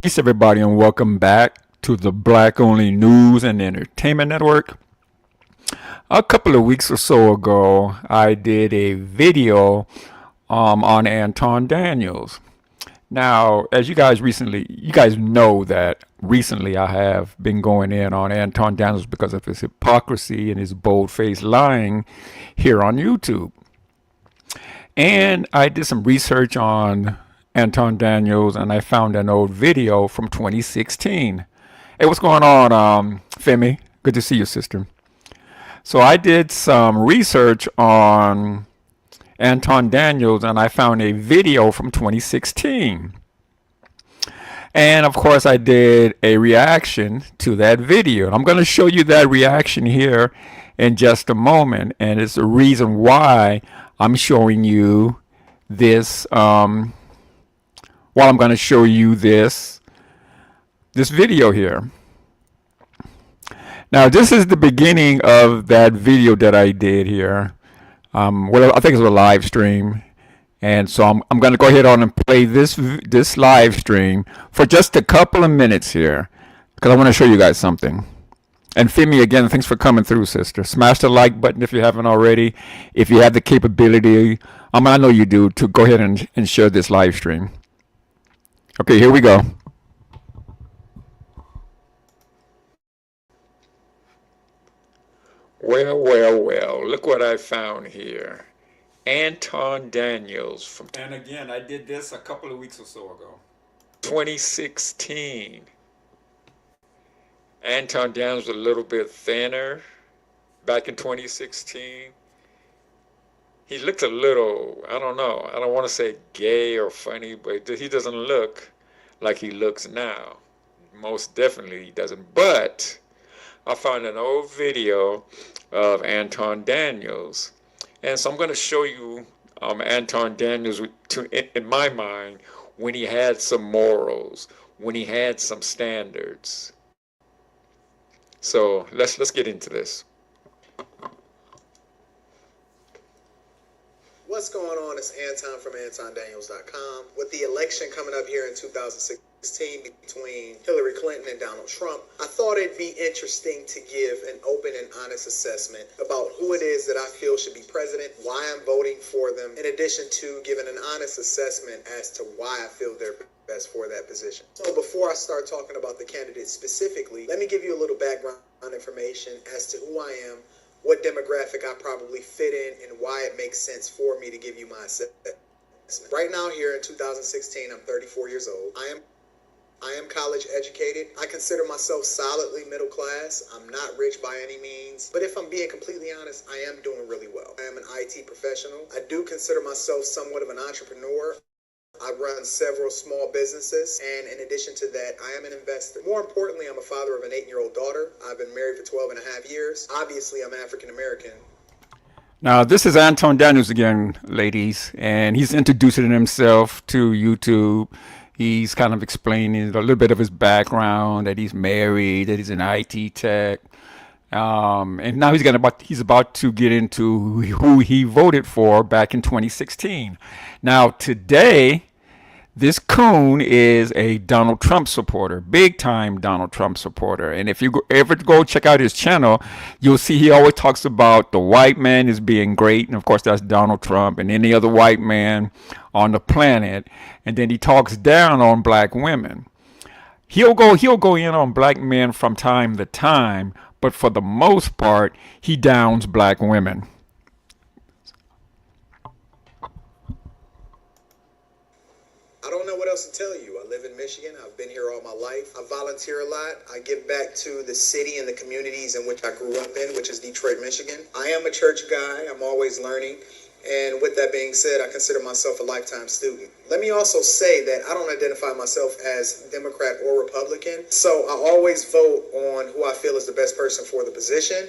Peace, everybody, and welcome back to the Black Only News and Entertainment Network. A couple of weeks or so ago, I did a video on Anton Daniels. Now, as you guys know that recently I have been going in on Anton Daniels because of his hypocrisy and his bold-faced lying here on YouTube. And I did some research on Anton Daniels and I found an old video from 2016. Hey, what's going on, Femi? Good to see you, sister. So I did some research on Anton Daniels and I found a video from 2016. And of course, I did a reaction to that video. And I'm going to show you that reaction here in just a moment. And it's the reason why I'm showing you this. I'm going to show you this video here. Now, this is the beginning of that video that I did here. Well, I think it was a live stream. And so I'm going to go ahead on and play this live stream for just a couple of minutes here because I want to show you guys something. And Femi, again, thanks for coming through, sister. Smash the like button if you haven't already. If you have the capability, I know you do, to go ahead and share this live stream. Okay, here we go. Well, look what I found here. Anton Daniels from, and again, I did this a couple of weeks or so ago. 2016. Anton Daniels was a little bit thinner back in 2016. He looked a little, I don't know, I don't want to say gay or funny, but he doesn't look like he looks now. Most definitely he doesn't. But I found an old video of Anton Daniels. And so I'm going to show you Anton Daniels, in my mind, when he had some morals, when he had some standards. So let's get into this. What's going on? It's Anton from AntonDaniels.com. With the election coming up here in 2016 between Hillary Clinton and Donald Trump, I thought it'd be interesting to give an open and honest assessment about who it is that I feel should be president, why I'm voting for them, in addition to giving an honest assessment as to why I feel they're best for that position. So before I start talking about the candidates specifically, let me give you a little background information as to who I am, what demographic I probably fit in, and why it makes sense for me to give you my assessment. Right now here in 2016, I'm 34 years old. I am college educated. I consider myself solidly middle class. I'm not rich by any means, but if I'm being completely honest, I am doing really well. I am an IT professional. I do consider myself somewhat of an entrepreneur. I run several small businesses, and in addition to that, I am an investor. More importantly, I'm a father of an 8-year-old daughter. I've been married for 12 and a half years. Obviously, I'm African American. Now, this is Anton Daniels again, ladies, and he's introducing himself to YouTube. He's kind of explaining a little bit of his background, that he's married, that he's an IT tech. And now he's about to get into who he voted for back in 2016. Now, today, this coon is a Donald Trump supporter, big time Donald Trump supporter. And if you ever go check out his channel, you'll see he always talks about the white man as being great. And of course, that's Donald Trump and any other white man on the planet. And then he talks down on black women. He'll go in on black men from time to time, but for the most part, he downs black women. I don't know what else to tell you. I live in Michigan. I've been here all my life. I volunteer a lot. I give back to the city and the communities in which I grew up in, which is Detroit, Michigan. I am a church guy. I'm always learning. And with that being said, I consider myself a lifetime student. Let me also say that I don't identify myself as Democrat or Republican. So I always vote on who I feel is the best person for the position,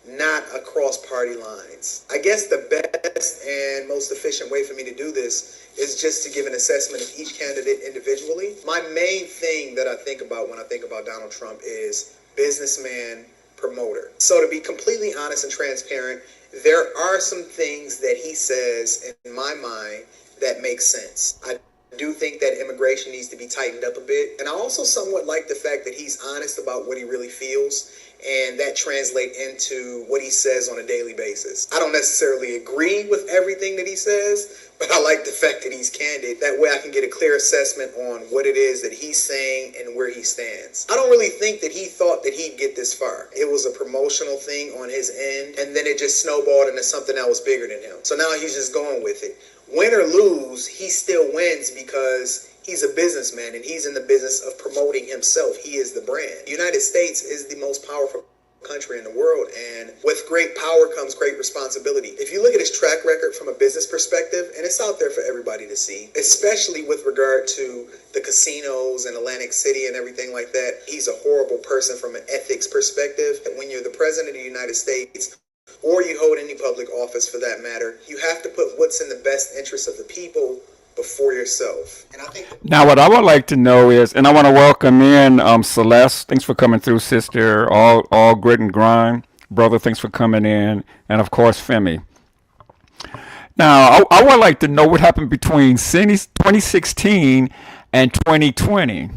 not across party lines. I guess the best and most efficient way for me to do this is just to give an assessment of each candidate individually. My main thing that I think about when I think about Donald Trump is businessman, promoter. So to be completely honest and transparent, there are some things that he says in my mind that make sense. I do think that immigration needs to be tightened up a bit. And I also somewhat like the fact that he's honest about what he really feels, and that translates into what he says on a daily basis. I don't necessarily agree with everything that he says, but I like the fact that he's candid. That way I can get a clear assessment on what it is that he's saying and where he stands. I don't really think that he thought that he'd get this far. It was a promotional thing on his end, and then it just snowballed into something that was bigger than him. So now he's just going with it. Win or lose, he still wins because he's a businessman and he's in the business of promoting himself. He is the brand. The United States is the most powerful country in the world, and with great power comes great responsibility. If you look at his track record from a business perspective, and it's out there for everybody to see, especially with regard to the casinos in Atlantic City and everything like that, he's a horrible person from an ethics perspective. And when you're the president of the United States, or you hold any public office for that matter, you have to put what's in the best interest of the people before yourself. And I think Now, what I would like to know is, and I want to welcome in Celeste. Thanks for coming through, sister. All grit and grind, brother. Thanks for coming in, and of course, Femi. Now, I would like to know what happened between 2016 and 2020.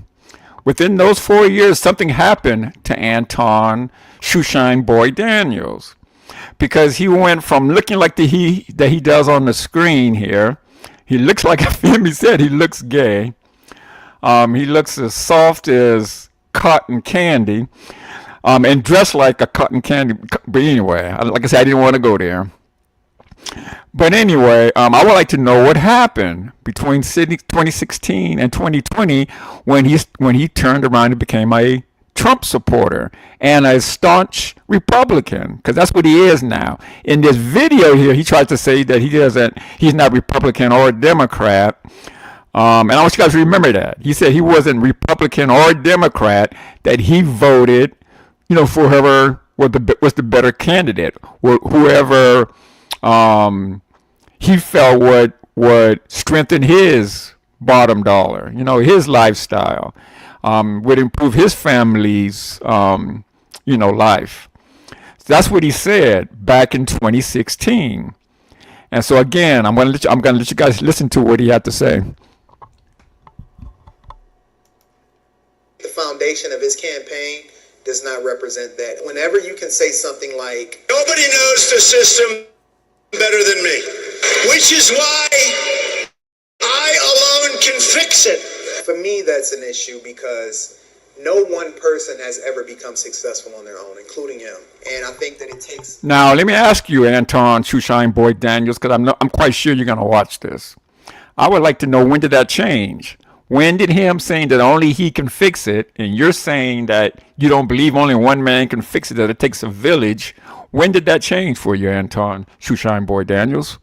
Within those 4 years, something happened to Anton Shoeshine Boy Daniels, because he went from looking like the he that he does on the screen here. He looks like Femi said. He looks gay. He looks as soft as cotton candy, and dressed like a cotton candy. But anyway, like I said, I didn't want to go there. But anyway, I would like to know what happened between 2016 and 2020 when he turned around and became a Trump supporter and a staunch Republican, because that's what he is now. In this video here, he tries to say that he's not Republican or Democrat. And I want you guys to remember that. He said he wasn't Republican or Democrat, that he voted, for whoever was the better candidate, whoever he felt would strengthen his bottom dollar, his lifestyle, would improve his family's, life. That's what he said back in 2016. And so again, I'm going to let you guys listen to what he had to say. the foundation of his campaign does not represent that. Whenever you can say something like, nobody knows the system better than me, which is why I alone can fix it. For me, that's an issue because no one person has ever become successful on their own, including him. And I think that it takes... Now, let me ask you, Anton Shoeshine Boy Daniels, because I'm quite sure you're going to watch this. I would like to know, when did that change? When did him saying that only he can fix it, and you're saying that you don't believe only one man can fix it, that it takes a village, when did that change for you, Anton Shoeshine Boy Daniels?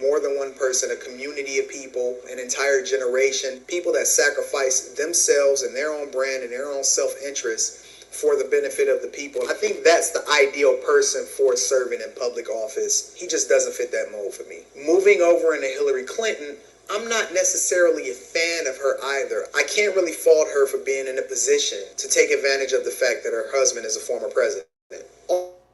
More than one person, a community of people, an entire generation, people that sacrifice themselves and their own brand and their own self-interest for the benefit of the people. I think that's the ideal person for serving in public office. He just doesn't fit that mold for me. Moving over into Hillary Clinton, I'm not necessarily a fan of her either. I can't really fault her for being in a position to take advantage of the fact that her husband is a former president.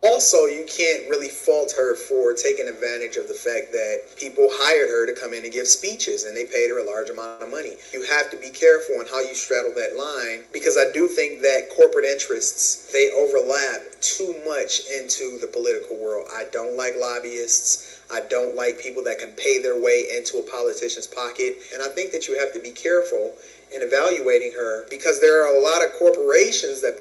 Also, you can't really fault her for taking advantage of the fact that people hired her to come in and give speeches and they paid her a large amount of money. You have to be careful on how you straddle that line, because I do think that corporate interests, they overlap too much into the political world. I don't like lobbyists. I don't like people that can pay their way into a politician's pocket. And I think that you have to be careful in evaluating her, because there are a lot of corporations that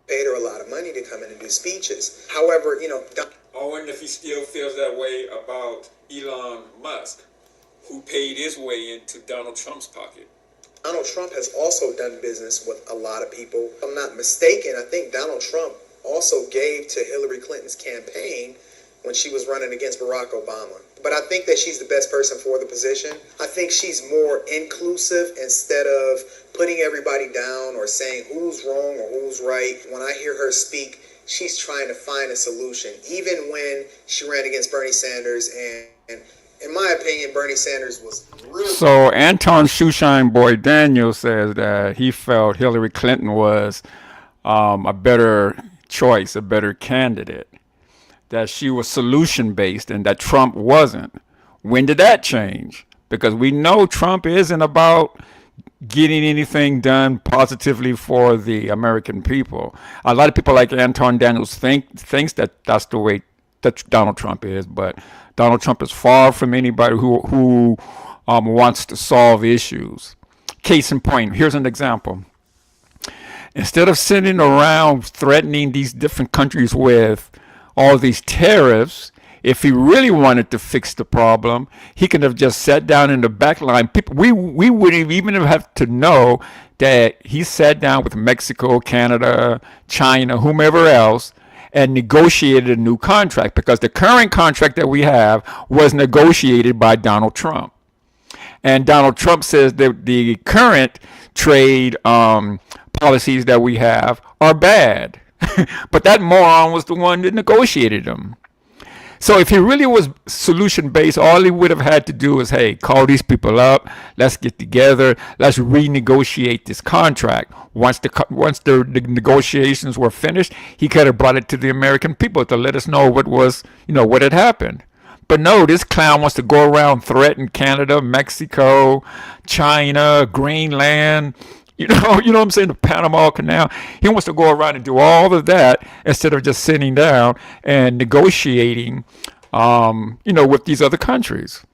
paid her a lot of money to come in and do speeches. However, I wonder if he still feels that way about Elon Musk, who paid his way into Donald Trump's pocket. Donald Trump has also done business with a lot of people. If I'm not mistaken, I think Donald Trump also gave to Hillary Clinton's campaign when she was running against Barack Obama. But I think that she's the best person for the position. I think she's more inclusive instead of putting everybody down or saying who's wrong or who's right. When I hear her speak, she's trying to find a solution. Even when she ran against Bernie Sanders, and in my opinion, Bernie Sanders was really... So Anton Shoeshine Boy Daniels says that he felt Hillary Clinton was a better choice, a better candidate, that she was solution-based and that Trump wasn't. When did that change? Because we know Trump isn't about getting anything done positively for the American people. A lot of people like Anton Daniels thinks that that's the way that Donald Trump is, but Donald Trump is far from anybody who wants to solve issues. Case in point, here's an example. Instead of sitting around threatening these different countries with all these tariffs, if he really wanted to fix the problem, he could have just sat down in the back line. People, we wouldn't even have to know that he sat down with Mexico, Canada, China, whomever else, and negotiated a new contract, because the current contract that we have was negotiated by Donald Trump. And Donald Trump says that the current trade policies that we have are bad. But that moron was the one that negotiated them. So if he really was solution based, all he would have had to do is, hey, call these people up, let's get together, let's renegotiate this contract. Once the negotiations were finished, he could have brought it to the American people to let us know what had happened. But no, this clown wants to go around threaten Canada, Mexico, China, Greenland, you know what I'm saying, the Panama Canal. He wants to go around and do all of that instead of just sitting down and negotiating, with these other countries.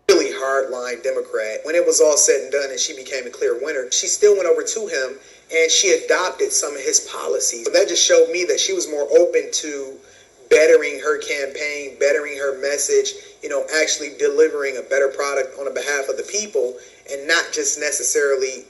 Really hardline Democrat. When it was all said and done and she became a clear winner, she still went over to him and she adopted some of his policies. So that just showed me that she was more open to bettering her campaign, bettering her message, actually delivering a better product on behalf of the people, and not just necessarily,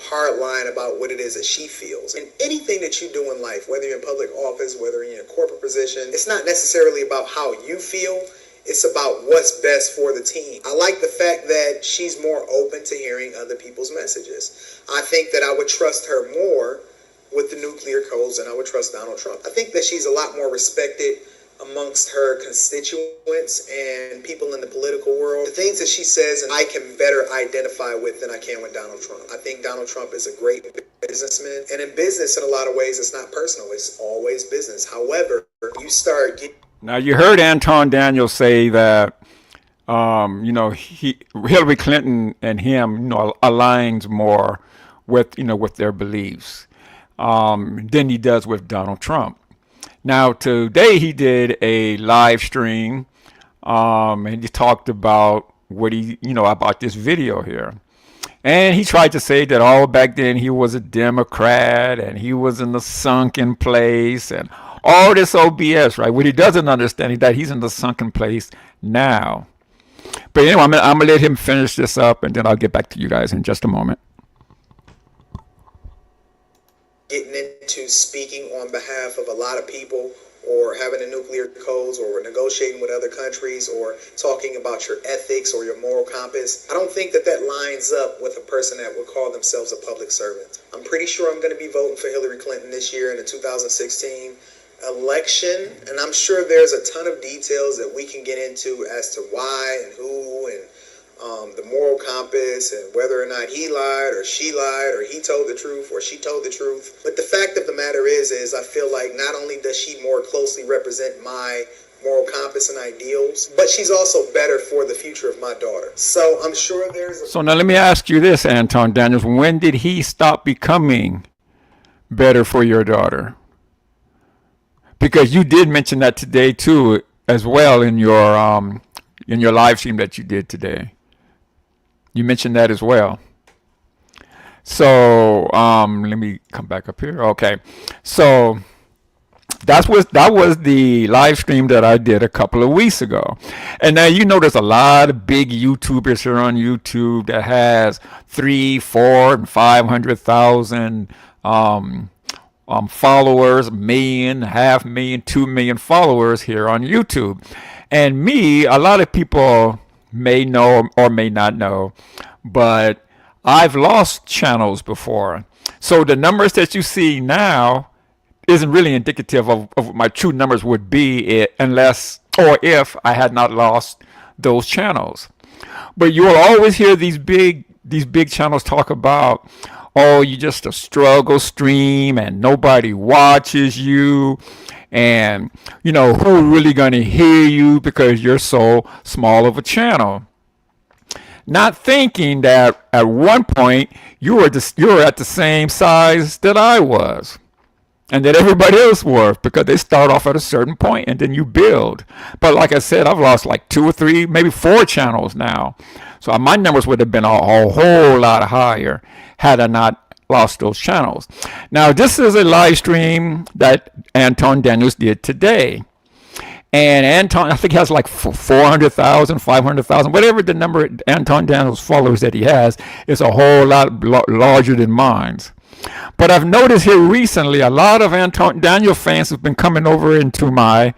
hardline about what it is that she feels. And anything that you do in life, whether you're in public office, whether you're in a corporate position, it's not necessarily about how you feel. It's about what's best for the team. I like the fact that she's more open to hearing other people's messages. I think that I would trust her more with the nuclear codes than I would trust Donald Trump. I think that she's a lot more respected amongst her constituents and people in the political world. The things that she says, and I can better identify with than I can with Donald Trump. I think Donald Trump is a great businessman. And in business, in a lot of ways, it's not personal. It's always business. However, you start getting... Now, you heard Anton Daniels say that, Hillary Clinton and him, aligns more with their beliefs than he does with Donald Trump. Now, today he did a live stream, and he talked about about this video here. And he tried to say that back then he was a Democrat and he was in the sunken place and all this OBS, right? What he doesn't understand is that he's in the sunken place now. But anyway, I'm going to let him finish this up, and then I'll get back to you guys in just a moment. Getting into speaking on behalf of a lot of people, or having a nuclear codes, or negotiating with other countries, or talking about your ethics or your moral compass. I don't think that lines up with a person that would call themselves a public servant. I'm pretty sure I'm going to be voting for Hillary Clinton this year in the 2016 election, and I'm sure there's a ton of details that we can get into as to why and who and the moral compass and whether or not he lied or she lied or he told the truth or she told the truth. But the fact of the matter is I feel like not only does she more closely represent my moral compass and ideals, but she's also better for the future of my daughter. So I'm sure there's... So now let me ask you this, Anton Daniels. When did he stop becoming better for your daughter? Because you did mention that today too, as well, in your live stream that you did today. You mentioned that as well. So let me come back up here. Okay, so that was the live stream that I did a couple of weeks ago. And now there's a lot of big YouTubers here on YouTube that has 3, 4, and 500,000 followers, million, 500,000, 2 million followers here on YouTube. And me, a lot of people may know or may not know, but I've lost channels before. So the numbers that you see now isn't really indicative of what my true numbers would be unless or if I had not lost those channels. But you will always hear these big channels talk about, oh, you're just a struggle stream and nobody watches you And, who really going to hear you because you're so small of a channel? Not thinking that at one point you were at the same size that I was and that everybody else was, because they start off at a certain point and then you build. But like I said, I've lost like 2 or 3, maybe 4 channels now. So my numbers would have been a whole lot higher had I not lost those channels. Now, this is a live stream that Anton Daniels did today. And Anton, I think he has like 400,000, 500,000, whatever the number Anton Daniels followers that he has, is a whole lot larger than mine. But I've noticed here recently, a lot of Anton Daniel fans have been coming over into my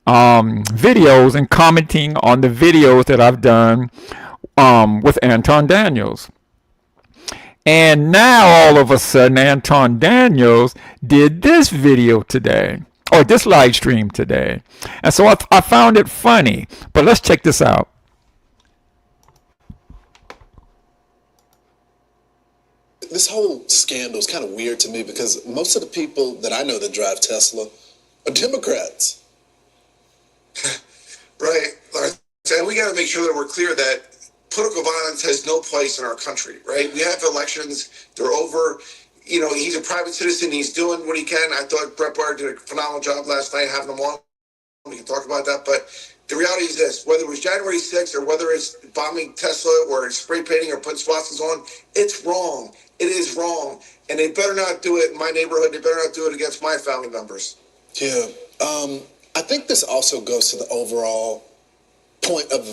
videos and commenting on the videos that I've done with Anton Daniels. And now all of a sudden, Anton Daniels did this video today, or this live stream today. And so I found it funny. But let's check this out. This whole scandal is kind of weird to me because most of the people that I know that drive Tesla are Democrats. Right. And we got to make sure that we're clear that political violence has no place in our country, right? We have elections. They're over. He's a private citizen. He's doing what he can. I thought Brett Bart did a phenomenal job last night having him on. We can talk about that. But the reality is this: whether it was January 6th or whether it's bombing Tesla or spray painting or putting swastikas on, it's wrong. It is wrong. And they better not do it in my neighborhood. They better not do it against my family members. Yeah. I think this also goes to the overall point of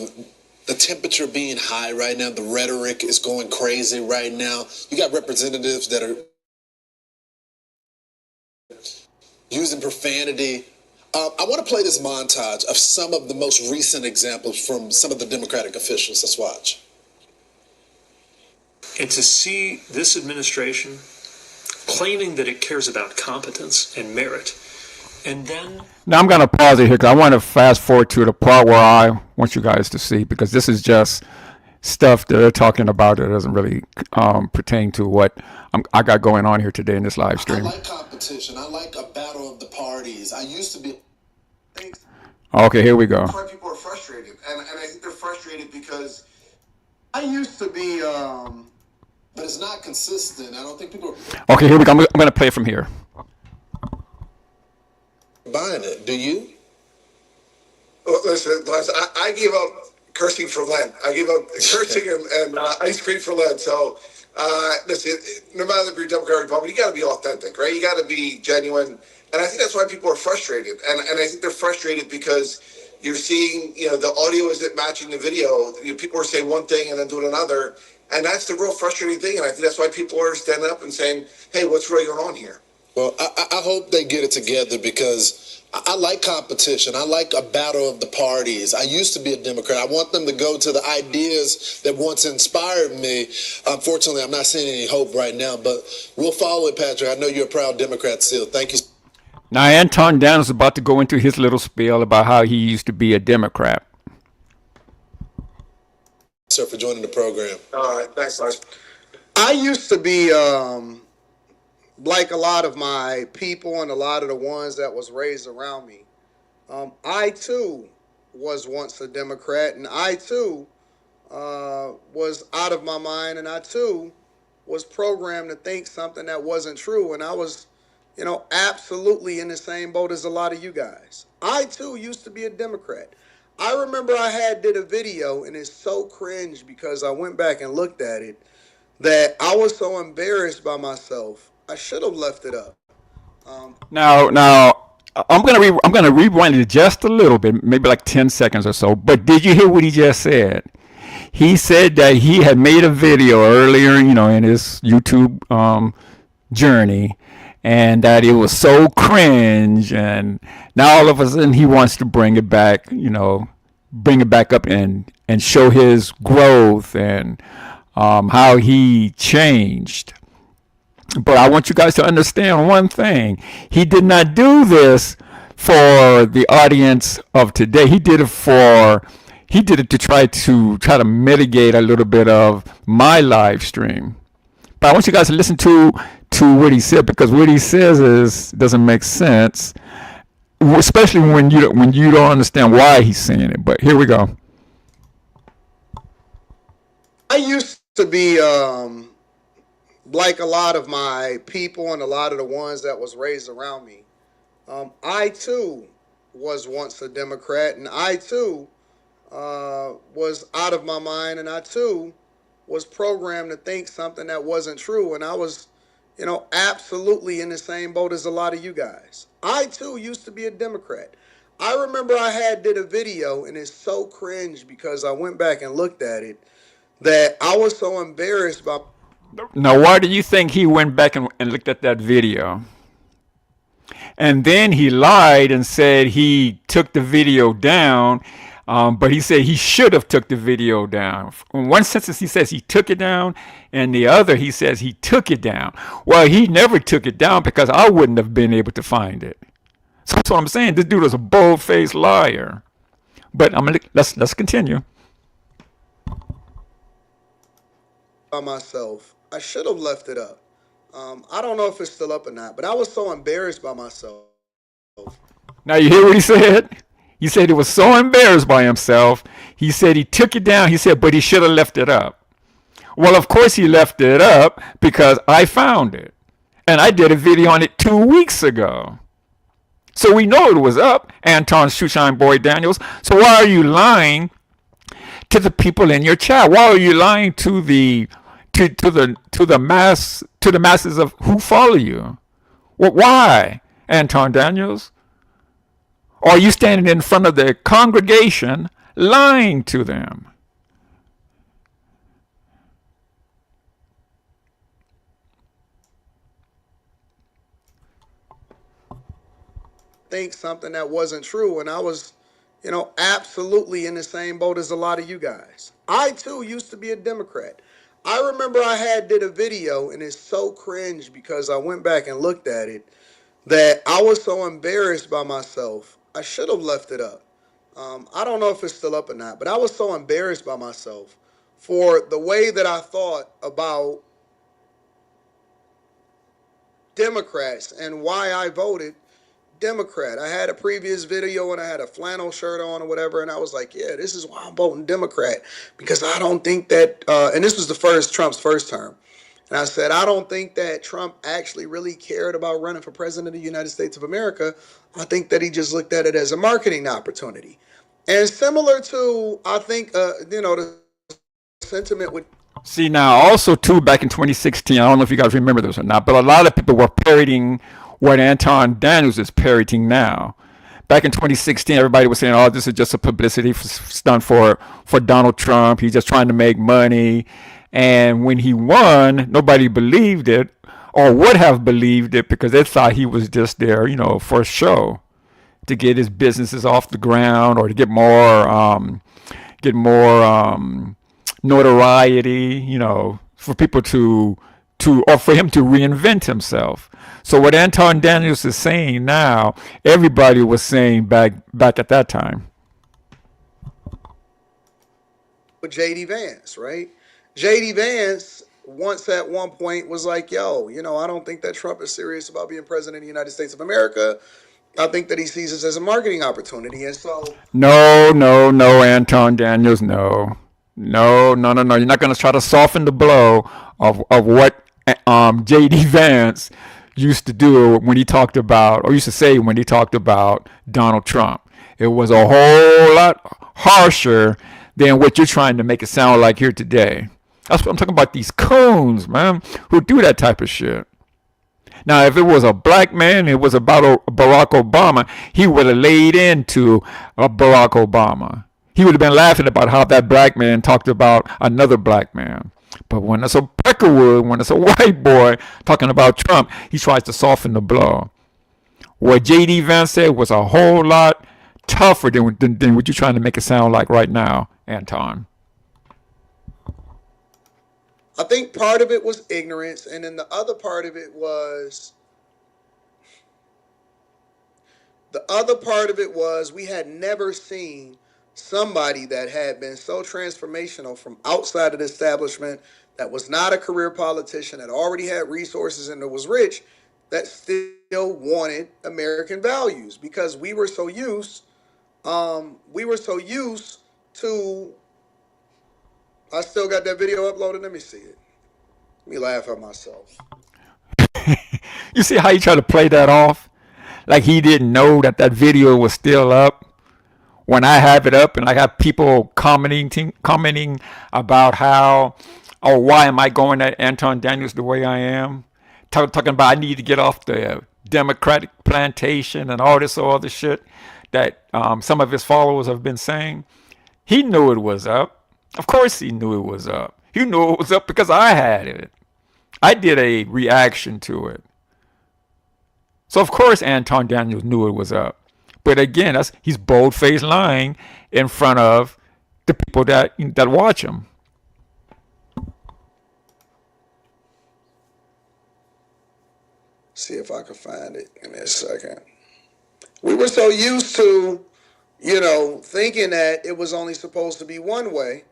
the temperature being high right now. The rhetoric is going crazy right now. You got representatives that are using profanity. I want to play this montage of some of the most recent examples from some of the Democratic officials. Let's watch. And to see this administration claiming that it cares about competence and merit, and then... Now I'm going to pause it here because I want to fast forward to the part where I want you guys to see, because this is just stuff that they're talking about that doesn't really pertain to what I got going on here today in this live stream. I like competition. I like a battle of the parties. I used to be... Okay, here we go. That's why people are frustrated. And I think they're frustrated because I used to be... But it's not consistent. I don't think people are... Okay, here we go. I'm going to play it from here. Buying it. Do you? Well, listen, I gave up cursing for Lent. I gave up cursing and ice cream for Lent. So, listen, no matter if you're Democrat or Republican, you got to be authentic, right? You got to be genuine. And I think that's why people are frustrated. And I think they're frustrated because you're seeing, the audio isn't matching the video. People are saying one thing and then doing another. And that's the real frustrating thing. And I think that's why people are standing up and saying, hey, what's really going on here? Well, I hope they get it together because I like competition. I like a battle of the parties. I used to be a Democrat. I want them to go to the ideas that once inspired me. Unfortunately, I'm not seeing any hope right now, but we'll follow it, Patrick. I know you're a proud Democrat still. Thank you. Now, Anton Daniels is about to go into his little spiel about how he used to be a Democrat. Sir, for joining the program. All right, thanks, Lars. I used to be like a lot of my people and a lot of the ones that was raised around me. I too was once a Democrat, and I too was out of my mind, and I too was programmed to think something that wasn't true, and I was, absolutely in the same boat as a lot of you guys. I too used to be a Democrat. I remember I did a video, and it's so cringe because I went back and looked at it, that I was so embarrassed by myself. I should have left it up. Now, I'm gonna rewind it just a little bit, maybe like 10 seconds or so. But did you hear what he just said? He said that he had made a video earlier, in his YouTube journey, and that it was so cringe, and now all of a sudden he wants to bring it back, bring it back up and show his growth and how he changed. But I want you guys to understand one thing. He did not do this for the audience of today. He did it to try to mitigate a little bit of my live stream. But I want you guys to listen to what he said, because what he says doesn't make sense. especially when you don't understand why he's saying it. But here we go. I used to be like a lot of my people and a lot of the ones that was raised around me. I too was once a Democrat, and I too was out of my mind, and I too was programmed to think something that wasn't true, and I was, absolutely in the same boat as a lot of you guys. I too used to be a Democrat. I remember I had did a video, and it's so cringe because I went back and looked at it that I was so embarrassed by. Now, why do you think he went back and looked at that video? And then he lied and said he took the video down, but he said he should have took the video down. In one sentence, he says he took it down, and the other, he says he took it down. Well, he never took it down because I wouldn't have been able to find it. So that's what I'm saying. This dude is a bold-faced liar. But let's continue. By myself. I should have left it up. I don't know if it's still up or not, but I was so embarrassed by myself. Now you hear what he said? He said he was so embarrassed by himself. He said he took it down. He said, but he should have left it up. Well, of course he left it up because I found it. And I did a video on it 2 weeks ago. So we know it was up, Anton Shoeshine Boy Daniels. So why are you lying to the people in your chat? Why are you lying to the masses of who follow you? Well, why, Anton Daniels? Or are you standing in front of the congregation lying to them? Think something that wasn't true, and I was, absolutely in the same boat as a lot of you guys. I too used to be a Democrat. I remember I had did a video, and it's so cringe because I went back and looked at it that I was so embarrassed by myself. I should have left it up. I don't know if it's still up or not, but I was so embarrassed by myself for the way that I thought about Democrats and why I voted Democrat. I had a previous video and I had a flannel shirt on or whatever, and I was like, yeah, this is why I'm voting Democrat, because I don't think that, and this was Trump's first term, and I said, I don't think that Trump actually really cared about running for president of the United States of America. I think that he just looked at it as a marketing opportunity. And similar to, I think, the sentiment with. See, now, also, too, back in 2016, I don't know if you guys remember this or not, but a lot of people were parodying what Anton Daniels is parroting now. Back in 2016, everybody was saying, oh, this is just a publicity stunt for Donald Trump. He's just trying to make money. And when he won, nobody believed it or would have believed it because they thought he was just there, for a show to get his businesses off the ground or to get more notoriety, for people or for him to reinvent himself. So what Anton Daniels is saying now, everybody was saying back at that time. With J.D. Vance, right? J.D. Vance once at one point was like, yo, I don't think that Trump is serious about being president of the United States of America. I think that he sees this as a marketing opportunity. And so. No, Anton Daniels, no. You're not going to try to soften the blow of what J.D. Vance used to do when he talked about, or used to say when he talked about Donald Trump. It was a whole lot harsher than what you're trying to make it sound like here today. That's what I'm talking about, these coons, man, who do that type of shit. Now, if it was a black man, it was about Barack Obama, he would have laid into Barack Obama. He would have been laughing about how that black man talked about another black man. But when it's a Peckerwood, when it's a white boy talking about Trump, he tries to soften the blow. What J.D. Vance said was a whole lot tougher than what you're trying to make it sound like right now, Anton. I think part of it was ignorance, and then the other part of it was we had never seen somebody that had been so transformational from outside of the establishment, that was not a career politician, that already had resources and that was rich, that still wanted American values because we were so used to. I still got that video uploaded. Let me see it. Let me laugh at myself. You see how he tried to play that off? Like he didn't know that that video was still up. When I have it up and I have people commenting about how, or why am I going at Anton Daniels the way I am? Talking about I need to get off the Democratic plantation and all this other shit that some of his followers have been saying. He knew it was up. Of course he knew it was up. He knew it was up because I had it. I did a reaction to it. So of course Anton Daniels knew it was up. But again, he's bold-faced lying in front of the people that watch him. See if I can find it. Give me a second. We were so used to, thinking that it was only supposed to be one way,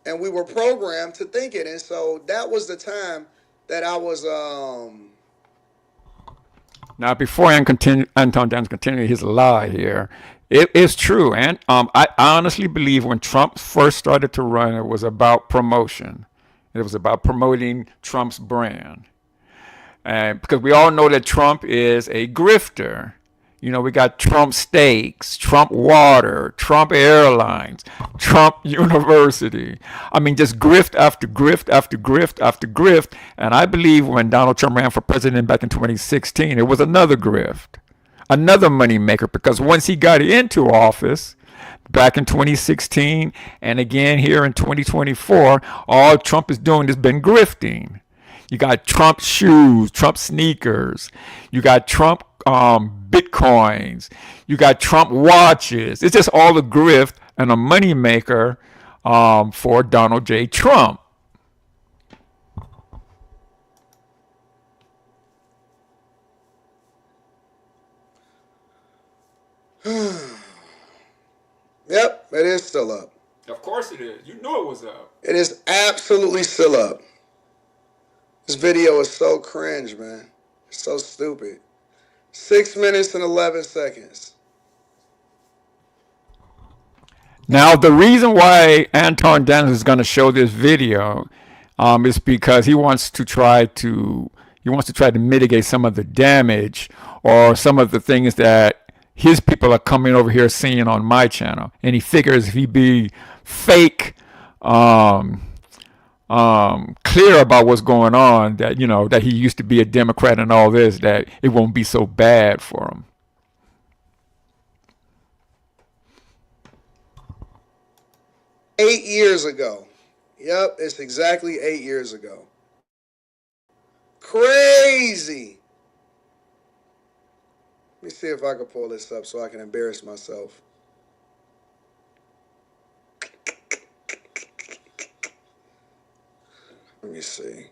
and we were programmed to think it. And so that was the time that I was. Now, before Anton Daniels continue his lie here, it is true. And I honestly believe when Trump first started to run, it was about promotion. It was about promoting Trump's brand. And because we all know that Trump is a grifter. We got Trump Steaks, Trump Water, Trump Airlines, Trump University. I mean, just grift after grift after grift after grift. And I believe when Donald Trump ran for president back in 2016, it was another grift, another moneymaker. Because once he got into office back in 2016 and again here in 2024, all Trump is doing has been grifting. You got Trump shoes, Trump sneakers. You got Trump Bitcoins. You got Trump watches. It's just all a grift and a moneymaker for Donald J. Trump. Yep, it is still up. Of course it is. You knew it was up. It is absolutely still up. This video is so cringe, man. It's so stupid. 6 minutes and 11 seconds. Now, the reason why Anton Daniels is going to show this video is because he wants to try to mitigate some of the damage or some of the things that his people are coming over here seeing on my channel. And he figures if he be fake, clear about what's going on, that that he used to be a Democrat and all this, that it won't be so bad for him. Eight years ago. Yep, it's exactly 8 years ago. Crazy. Let me see if I can pull this up so I can embarrass myself. Let me see.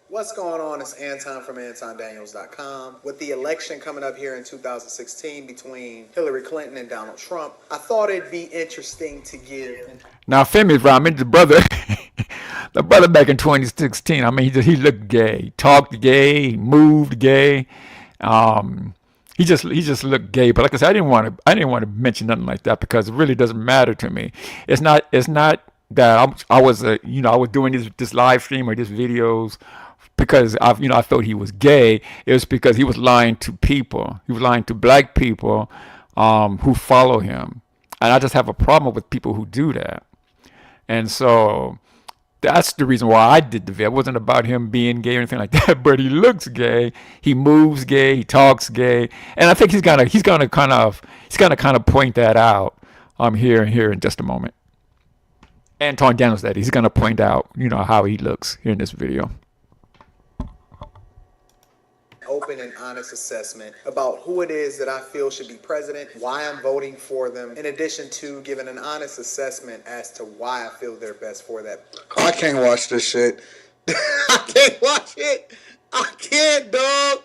What's going on? It's Anton from AntonDaniels.com. With the election coming up here in 2016 between Hillary Clinton and Donald Trump, I thought it'd be interesting to give. Now, Femi, I mean, the brother back in 2016, I mean, he looked gay, he talked gay, he moved gay. He just looked gay. But like I said, I didn't want to mention nothing like that because it really doesn't matter to me. It's not that I was doing this live stream or these videos because I felt he was gay. It was because he was lying to people. He was lying to black people who follow him. And I just have a problem with people who do that. And so that's the reason why I did the video. It wasn't about him being gay or anything like that, but he looks gay, he moves gay, he talks gay. And I think he's gonna kind of point that out here in just a moment. Anton Daniels, that he's gonna point out, how he looks here in this video. open and honest assessment about who it is that I feel should be president, why I'm voting for them, in addition to giving an honest assessment as to why I feel they're best for that. I can't watch this shit. I can't watch it. I can't, dog.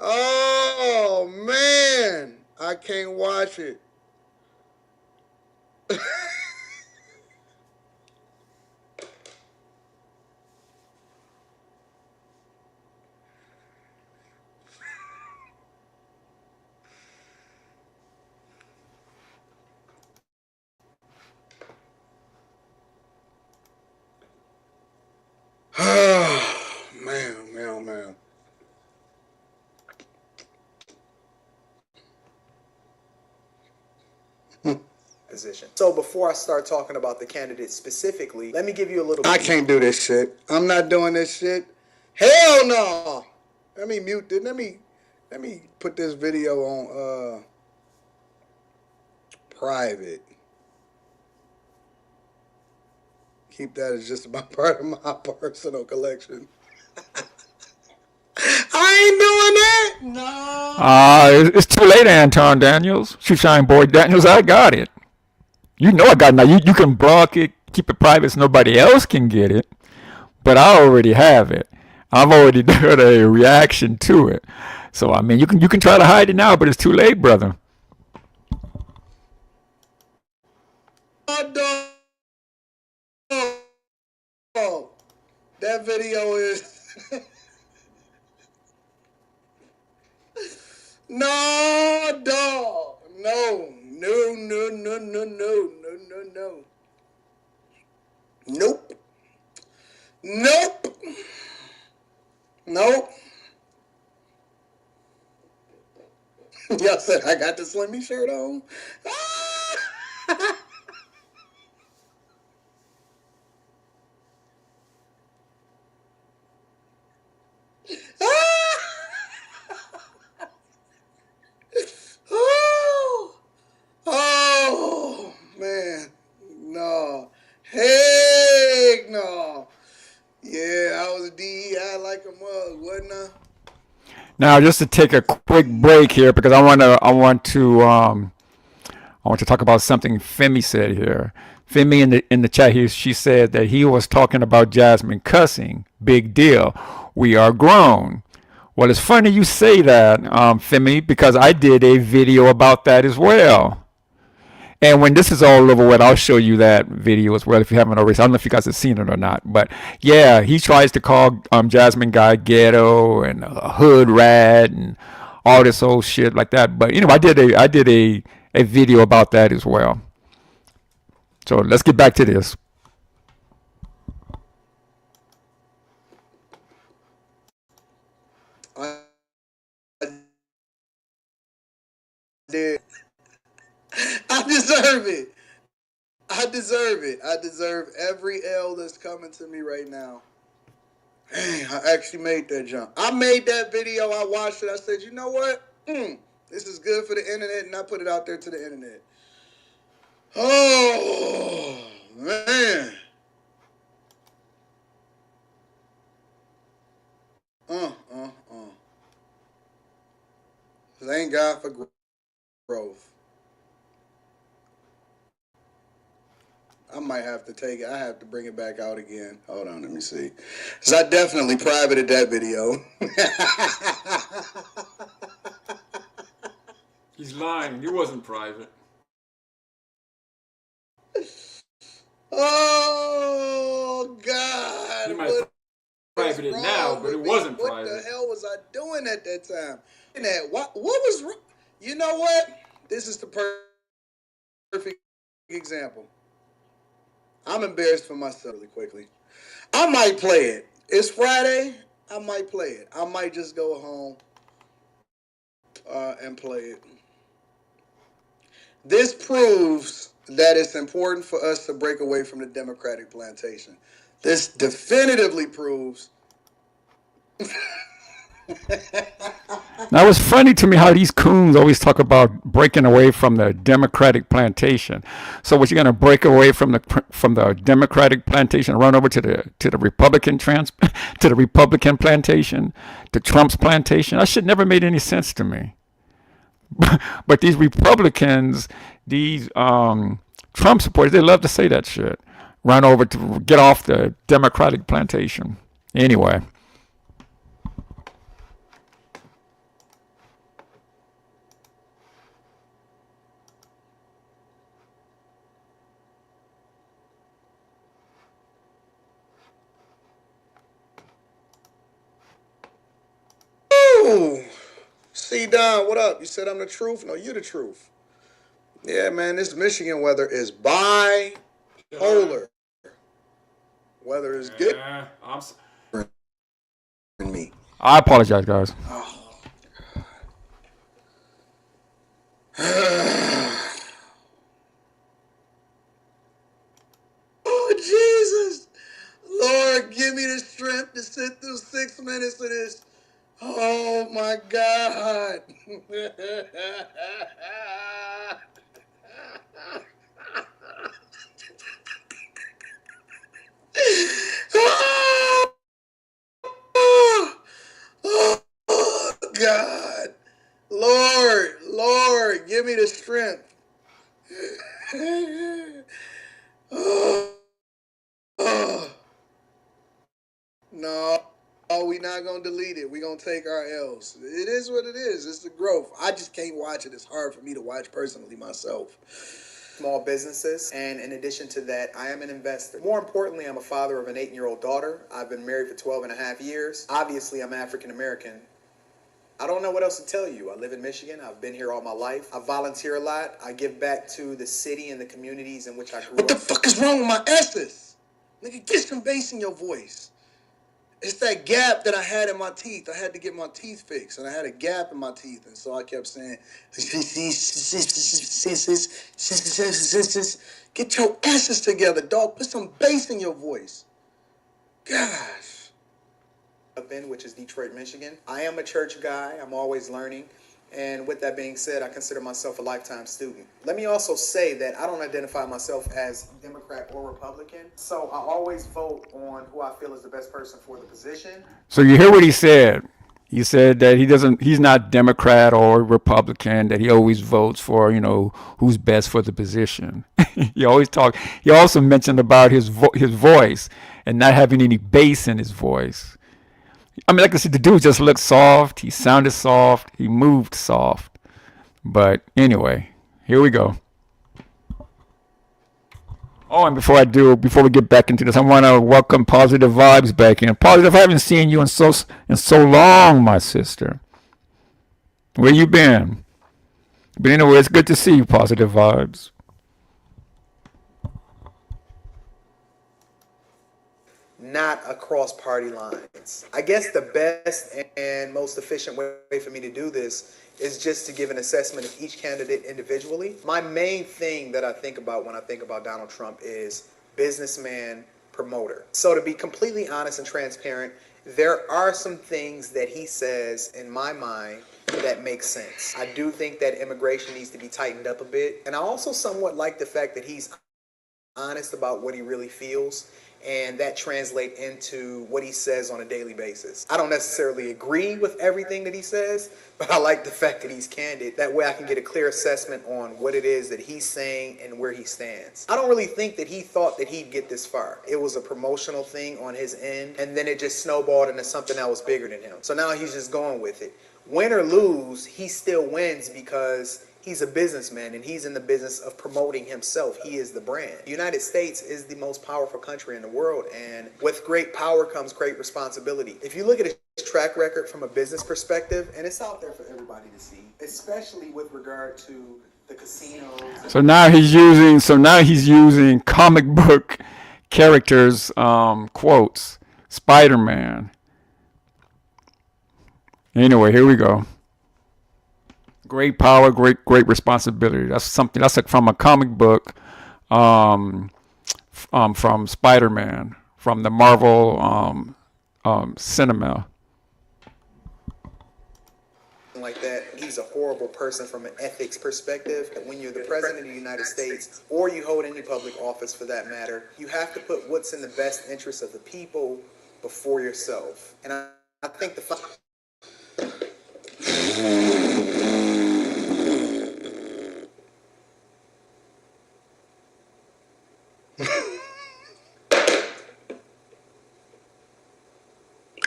Oh, man. I can't watch it. Man. Position. So before I start talking about the candidates specifically, let me give you a little. I can't do this shit. I'm not doing this shit. Hell no. Let me mute this. Let me put this video on private. Keep that as just about part of my personal collection. I ain't doing that. No. It's too late, Anton Daniels. Shoeshine boy Daniels, I got it. You know I got it now. You can block it, keep it private so nobody else can get it. But I already have it. I've already done a reaction to it. So I mean you can try to hide it now, but it's too late, brother. Oh, that video is no, dog. No. Nope. Y'all said I got the Slimmy shirt on. Oh, man. No. Heck no. Yeah, I was a DEI like a mug, wasn't I? Now just to take a quick break here because I want to talk about something Femi said here. Femi in the chat here, she said that he was talking about Jasmine cussing. Big deal. We are grown. Well, it's funny you say that, Femi, because I did a video about that as well. And when this is all over with, I'll show you that video as well if you haven't already. I don't know if you guys have seen it or not. But yeah, he tries to call Jasmine Guy ghetto and a hood rat and all this old shit like that. But I did a video about that as well. So let's get back to this. I did. I deserve it. I deserve every L that's coming to me right now. Dang, I actually made that jump. I made that video. I watched it. I said, you know what? This is good for the internet, and I put it out there to the internet. Oh, man. Thank God for growth. I might have to take it. I have to bring it back out again. Hold on, let me see. Because I definitely privated that video. He's lying. He wasn't private. Oh, God. You might private it now, but it wasn't private. What the hell was I doing at that time? What was wrong? You know what? This is the perfect example. I'm embarrassed for myself really quickly. I might play it. It's Friday. I might play it. I might just go home and play it. This proves that it's important for us to break away from the Democratic plantation. This definitively proves Now it's funny to me how these coons always talk about breaking away from the Democratic plantation. So what, you're gonna break away from the Democratic plantation, run over to the Republican to the Republican plantation, to Trump's plantation? That shit never made any sense to me. But these Republicans, these Trump supporters, they love to say that shit. Run over to get off the Democratic plantation. Anyway. Ooh. C Don, what up? You said I'm the truth? No, you the truth. Yeah, man, this Michigan weather is bipolar. Weather is good in me. I apologize, guys. Oh, Jesus. Lord, give me the strength to sit through 6 minutes of this. Oh, my God. Oh, God. Lord, give me the strength. No, we not gonna delete it. We gonna take our L's. It is what it is. It's the growth. I just can't watch it. It's hard for me to watch personally myself. Small businesses, and in addition to that, I am an investor. More importantly, I'm a father of an 8-year-old daughter. I've been married for 12 and a half years. Obviously, I'm African American. I don't know what else to tell you. I live in Michigan. I've been here all my life. I volunteer a lot. I give back to the city and the communities in which I grew up. What the fuck is wrong with my S's? Nigga, get some bass in your voice. It's that gap that I had in my teeth. I had to get my teeth fixed, and I had a gap in my teeth, and so I kept saying, get your S's together, dog. Put some bass in your voice. Gosh. Up in, which is Detroit, Michigan. I am a church guy. I'm always learning. And with that being said, I consider myself a lifetime student. Let me also say that I don't identify myself as Democrat or Republican. So I always vote on who I feel is the best person for the position. So you hear what he said. He said that he's not Democrat or Republican, that he always votes for, who's best for the position. He also mentioned about his voice and not having any bass in his voice. I mean, like I said, the dude just looked soft. He sounded soft. He moved soft. But anyway, here we go. Oh, and before we get back into this, I want to welcome Positive Vibes back in. Positive, I haven't seen you in so long, my sister. Where you been? But anyway, it's good to see you, Positive Vibes. Not across party lines. I guess the best and most efficient way for me to do this is just to give an assessment of each candidate individually. My main thing that I think about when I think about Donald Trump is businessman, promoter. So to be completely honest and transparent, there are some things that he says in my mind that make sense. I do think that immigration needs to be tightened up a bit. And I also somewhat like the fact that he's honest about what he really feels, and that translates into what he says on a daily basis. I don't necessarily agree with everything that he says, but I like the fact that he's candid. That way I can get a clear assessment on what it is that he's saying and where he stands. I don't really think that he thought that he'd get this far. It was a promotional thing on his end, and then it just snowballed into something that was bigger than him. So now he's just going with it. Win or lose, he still wins because he's a businessman and he's in the business of promoting himself. He is the brand. The United States is the most powerful country in the world, and with great power comes great responsibility. If you look at his track record from a business perspective, and it's out there for everybody to see, especially with regard to the casinos. So now he's using comic book characters quotes. Spider-Man. Anyway, here we go. Great power, great responsibility. That's from a comic book from Spider-Man, from the Marvel cinema. like that, he's a horrible person from an ethics perspective. When you're the president of the United States, or you hold any public office for that matter, you have to put what's in the best interest of the people before yourself. And I think the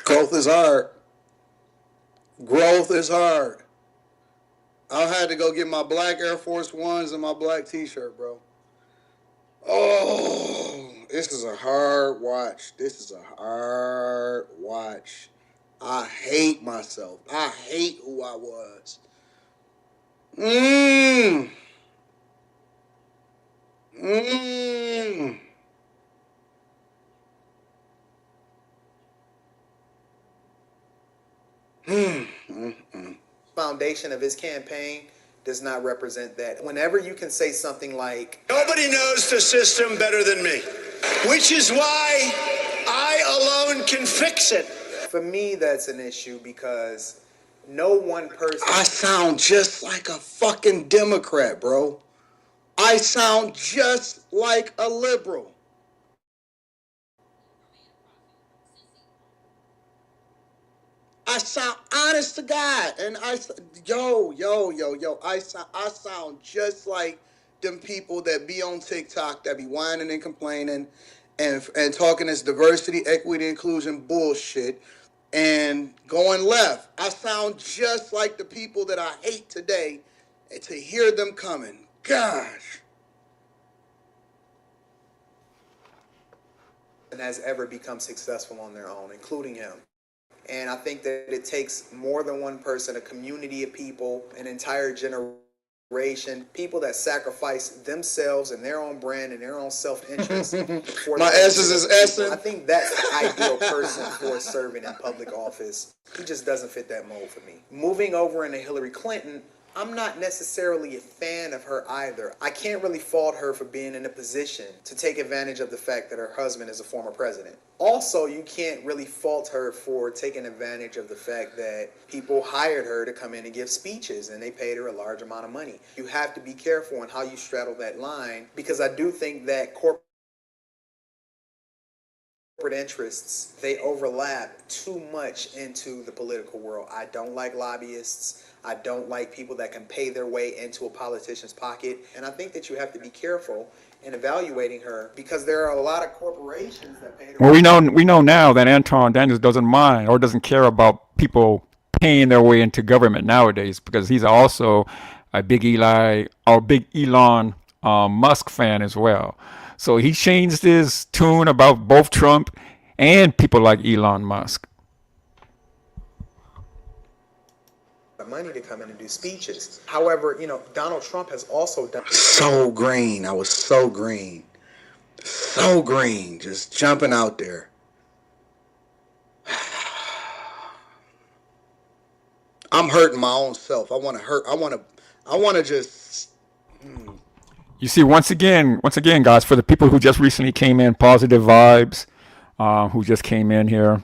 growth is hard. Growth is hard. I had to go get my black Air Force Ones and my black t-shirt, bro. Oh, this is a hard watch. This is a hard watch. I hate myself. I hate who I was. foundation of his campaign does not represent that. Whenever you can say something like, Nobody knows the system better than me, which is why I alone can fix it. for me, that's an issue because no one person. I sound just like a fucking Democrat, bro. I sound just like a liberal. I sound honest to God, and I sound just like them people that be on TikTok that be whining and complaining and talking this diversity, equity, inclusion bullshit and going left. I sound just like the people that I hate today, and to hear them coming, gosh. Has ever become successful on their own, including him. And I think that it takes more than one person, a community of people, an entire generation, people that sacrifice themselves and their own brand and their own self-interest. My S's is S'ing. I think that's the ideal person for serving in public office. He just doesn't fit that mold for me. Moving over into Hillary Clinton, I'm not necessarily a fan of her either. I can't really fault her for being in a position to take advantage of the fact that her husband is a former president. Also, you can't really fault her for taking advantage of the fact that people hired her to come in and give speeches and they paid her a large amount of money. You have to be careful on how you straddle that line, because I do think that corporate interests, they overlap too much into the political world. I don't like lobbyists. I don't like people that can pay their way into a politician's pocket. And I think that you have to be careful in evaluating her, because there are a lot of corporations that pay her. Well, we know now that Anton Daniels doesn't mind or doesn't care about people paying their way into government nowadays, because he's also a big Elon Musk fan as well. So he changed his tune about both Trump and people like Elon Musk. Money to come in and do speeches. However, Donald Trump has also done So green. I was so green. So green. Just jumping out there. I'm hurting my own self. I want to just. You see, once again, guys, for the people who just recently came in, positive vibes, who just came in here.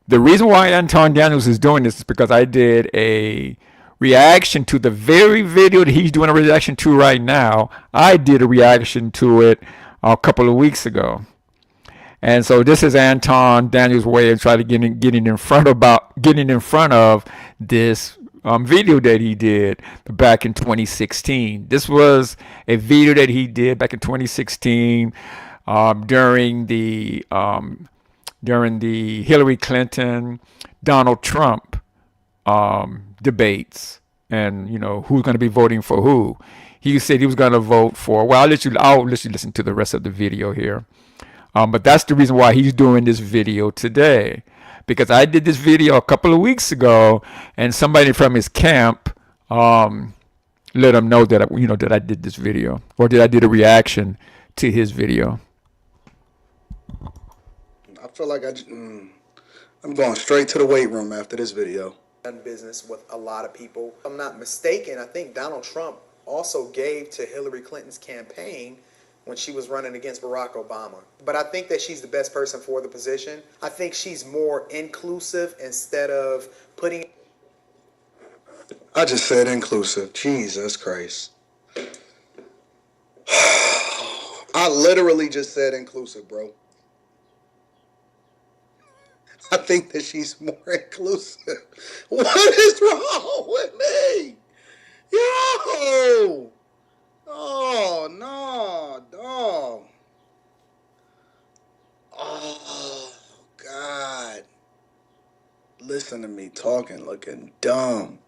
The reason why Anton Daniels is doing this is because I did a reaction to the very video that he's doing a reaction to right now. I did a reaction to it a couple of weeks ago. And so this is Anton Daniels' way of trying to getting in front of this video that he did back in 2016. This was a video that he did back in 2016 during the Hillary Clinton, Donald Trump debates, and who's going to be voting for who. He said he was going to vote for. Well, I'll let you listen to the rest of the video here. But that's the reason why he's doing this video today, because I did this video a couple of weeks ago, and somebody from his camp let him know that that I did this video, or that I did a reaction to his video. I feel like I'm going straight to the weight room after this video. done business with a lot of people. If I'm not mistaken, I think Donald Trump also gave to Hillary Clinton's campaign when she was running against Barack Obama. But I think that she's the best person for the position. I think she's more inclusive instead of putting... I just said inclusive. Jesus Christ. I literally just said inclusive, bro. I think that she's more inclusive. What is wrong with me? Yo! Oh, no, dog. Oh, God. Listen to me talking, looking dumb.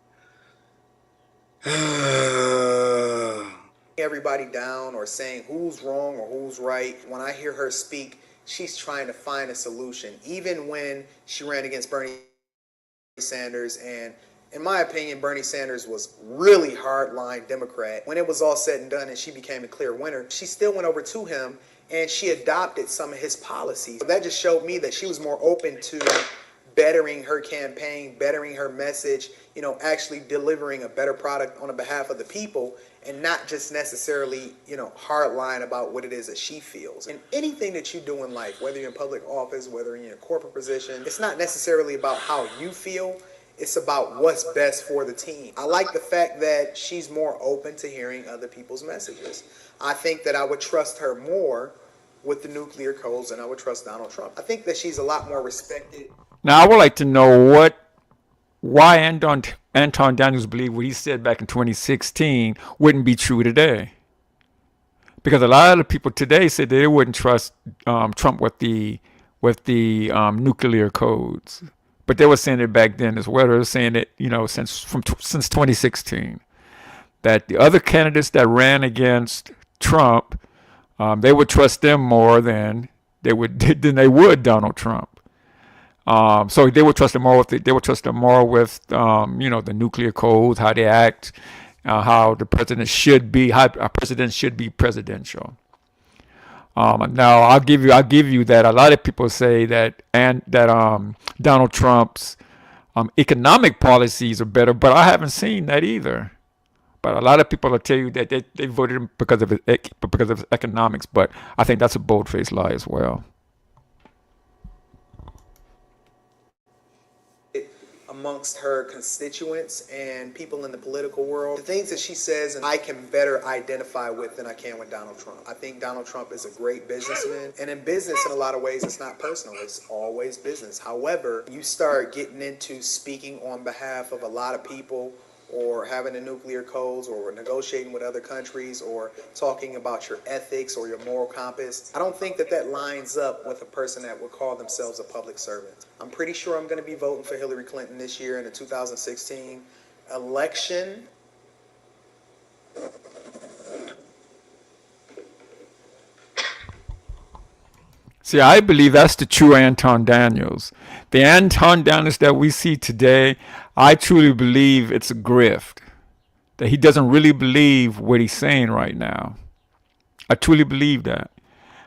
Everybody down or saying who's wrong or who's right. When I hear her speak, she's trying to find a solution. Even when she ran against Bernie Sanders, and in my opinion, Bernie Sanders was really hardline Democrat. When it was all said and done and she became a clear winner, she still went over to him and she adopted some of his policies. That just showed me that she was more open to bettering her campaign, bettering her message, actually delivering a better product on the behalf of the people, and not just necessarily, hardline about what it is that she feels. And anything that you do in life, whether you're in public office, whether you're in a corporate position, it's not necessarily about how you feel. It's about what's best for the team. I like the fact that she's more open to hearing other people's messages. I think that I would trust her more with the nuclear codes than I would trust Donald Trump. I think that she's a lot more respected. Now, I would like to know why Anton Daniels believed what he said back in 2016 wouldn't be true today. Because a lot of people today said they wouldn't trust Trump with the nuclear codes, but they were saying it back then as well. They were saying it, since 2016, that the other candidates that ran against Trump, they would trust them more than they would Donald Trump. So they would trust them more with the nuclear codes, how they act, how the president should be, how a president should be presidential. Now I'll give you that a lot of people say that Donald Trump's economic policies are better, but I haven't seen that either. But a lot of people will tell you that they voted him because of his economics, but I think that's a bold-faced lie as well. Amongst her constituents and people in the political world, the things that she says and I can better identify with than I can with Donald Trump. I think Donald Trump is a great businessman, and in business, in a lot of ways, it's not personal, it's always business. However, you start getting into speaking on behalf of a lot of people, or having the nuclear codes, or negotiating with other countries, or talking about your ethics or your moral compass. I don't think that lines up with a person that would call themselves a public servant. I'm pretty sure I'm going to be voting for Hillary Clinton this year in the 2016 election. See, I believe that's the true Anton Daniels. The Anton Daniels that we see today, I truly believe it's a grift. That he doesn't really believe what he's saying right now. I truly believe that.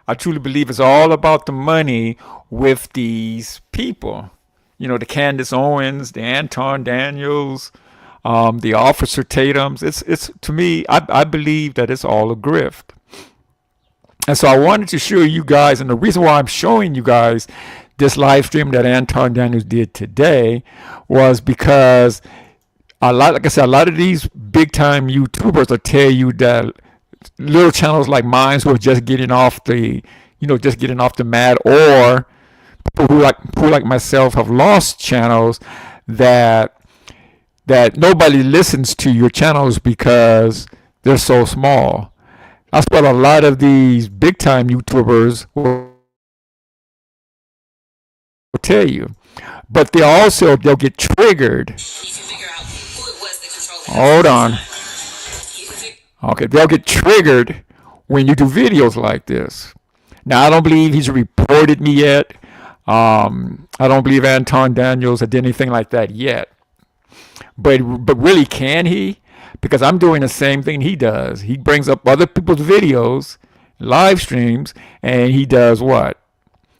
I truly believe it's all about the money with these people. The Candace Owens, the Anton Daniels, the Officer Tatums. It's to me, I believe that it's all a grift. And so I wanted to show you guys, and the reason why I'm showing you guys this live stream that Anton Daniels did today was because a lot of these big time YouTubers will tell you that little channels like mine who are just getting off the mat, or people who like myself have lost channels, that nobody listens to your channels because they're so small. That's what a lot of these big time YouTubers will tell you. But they'll get triggered. Hold on. Okay, they'll get triggered when you do videos like this. Now, I don't believe he's reported me yet. I don't believe Anton Daniels had did anything like that yet. But really, can he? Because I'm doing the same thing he does. He brings up other people's videos, live streams, and he does what?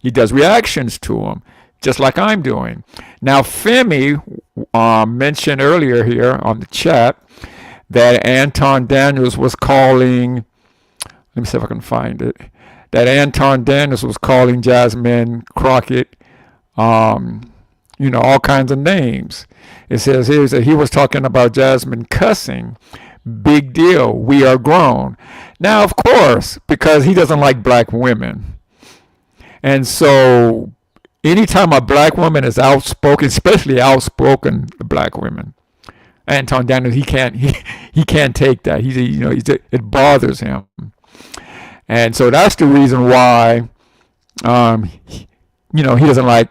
He does reactions to them, just like I'm doing. Now, Femi mentioned earlier here on the chat that Anton Daniels was calling, let me see if I can find it, that Anton Daniels was calling Jasmine Crockett all kinds of names. It says here that he was talking about Jasmine cussing. Big deal. We are grown. Now, of course, because he doesn't like black women. And so anytime a black woman is outspoken, especially outspoken black women, Anton Daniels, he can't take that. It bothers him. And so that's the reason why he doesn't like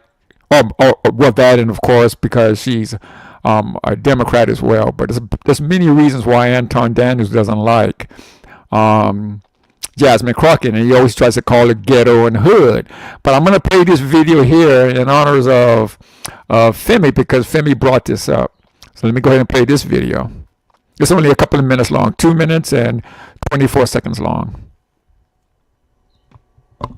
well, that, and of course because she's a Democrat as well. But there's many reasons why Anton Daniels doesn't like Jasmine Crockett, and he always tries to call it ghetto and hood. But I'm going to play this video here in honors of Femi, because Femi brought this up. So let me go ahead and play this video. It's only a couple of minutes long, 2 minutes and 24 seconds long. And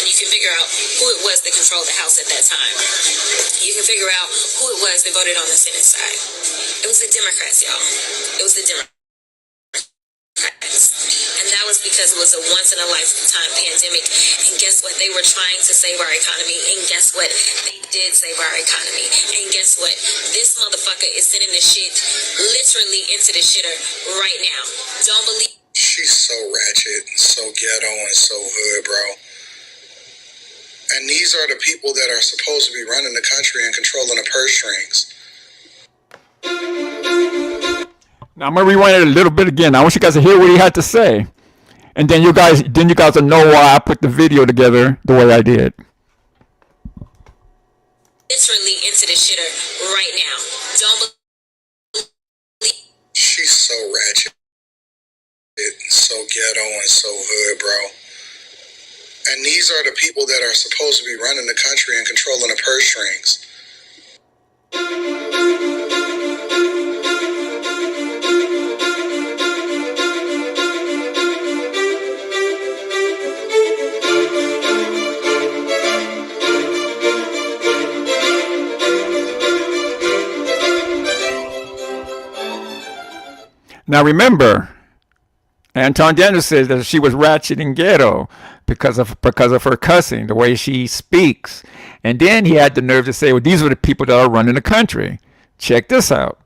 you can figure out who it was that controlled the House at that time. You can figure out who it was that voted on the Senate side. It was the Democrats, y'all. It was the Democrats. And that was because it was a once-in-a-lifetime pandemic. And guess what? They were trying to save our economy. And guess what? They did save our economy. And guess what? This motherfucker is sending the shit literally into the shitter right now. Don't believe. She's so ratchet, so ghetto, and so hood, bro. And these are the people that are supposed to be running the country and controlling the purse strings. Now I'm gonna rewind it a little bit again. I want you guys to hear what he had to say, and then you guys will know why I put the video together the way I did. Literally into the shitter right now. Don't believe. She's so ratchet, so ghetto, and so hood, bro. And these are the people that are supposed to be running the country and controlling the purse strings. Now remember, Anton Daniels says that she was ratchet and ghetto because of her cussing, the way she speaks. And then he had the nerve to say, well, these are the people that are running the country. Check this out.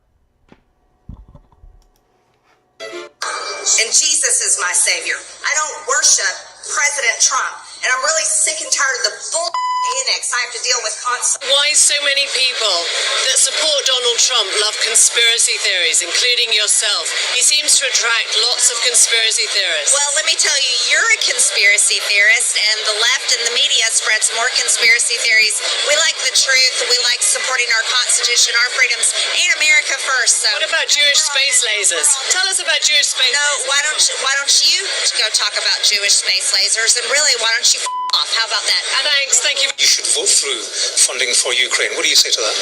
And Jesus is my savior. I don't worship President Trump. And I'm really sick and tired of the bull annex I have to deal with constantly. Why so many people that support Donald Trump love conspiracy theories, including yourself? He seems to attract lots of conspiracy theorists. Well, let me tell you, you're a conspiracy theorist, and the left and the media spreads more conspiracy theories. We like the truth. We like supporting our Constitution, our freedoms, and America first. So. What about Jewish space lasers? Tell us about Jewish space lasers. No, why don't you go talk about Jewish space lasers, and really, why don't you off? How about that? Thanks, thank you. You should vote through funding for Ukraine. What do you say to that?